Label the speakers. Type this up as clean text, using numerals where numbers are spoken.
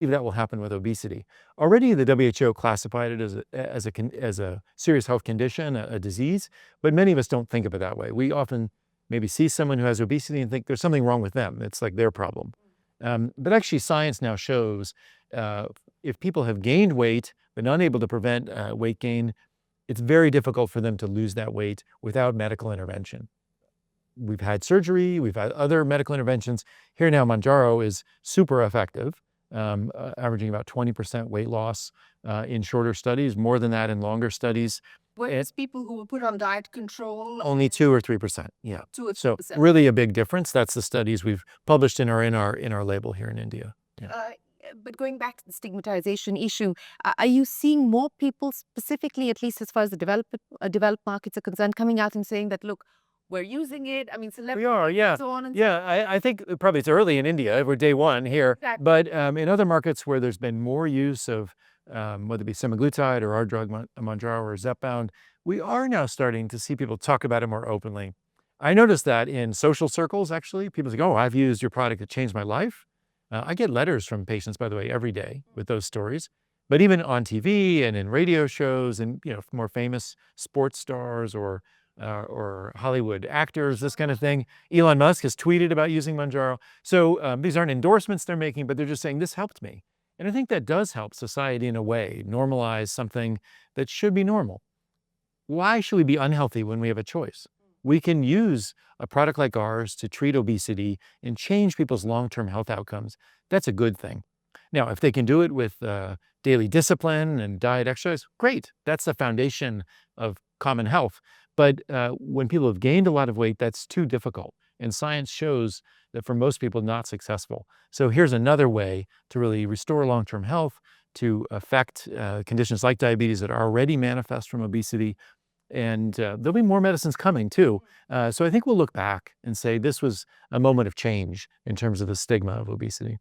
Speaker 1: that will happen with obesity. Already the WHO classified it as a serious health condition, a disease, but many of us don't think of it that way. We often maybe see someone who has obesity and think there's something wrong with them. It's like their problem. But actually science now shows if people have gained weight but unable to prevent weight gain, it's very difficult for them to lose that weight without medical intervention. We've had surgery, we've had other medical interventions. Here now, Mounjaro is super effective, averaging about 20% weight loss in shorter studies, more than that in longer studies.
Speaker 2: Whereas people who were put on diet control
Speaker 1: Only 2 or 3%. Yeah.
Speaker 2: 2 or
Speaker 1: So
Speaker 2: 3%.
Speaker 1: really a big difference. That's the studies we've published in our label here in India. Yeah.
Speaker 2: But going back to the stigmatization issue, are you seeing more people specifically, at least as far as the developed markets are concerned, coming out and saying that, look, we're using it? I mean, celebrities,
Speaker 1: We are, yeah.
Speaker 2: so on and
Speaker 1: Yeah, I think probably it's early in India. We're day one here.
Speaker 2: Exactly.
Speaker 1: But in other markets where there's been more use of whether it be semaglutide or our drug, Mounjaro or Zepbound, we are now starting to see people talk about it more openly. I noticed that in social circles, actually. People say, oh, I've used your product to change my life. I get letters from patients, by the way, every day with those stories. But even on TV and in radio shows and more famous sports stars or Hollywood actors, this kind of thing. Elon Musk has tweeted about using Mounjaro. So these aren't endorsements they're making, but they're just saying this helped me. And I think that does help society in a way, normalize something that should be normal. Why should we be unhealthy when we have a choice? We can use a product like ours to treat obesity and change people's long-term health outcomes. That's a good thing. Now, if they can do it with daily discipline and diet, exercise, great. That's the foundation of common health. But when people have gained a lot of weight, that's too difficult. And science shows that for most people, not successful. So here's another way to really restore long-term health, to affect conditions like diabetes that already manifest from obesity. And there'll be more medicines coming too. So I think we'll look back and say this was a moment of change in terms of the stigma of obesity.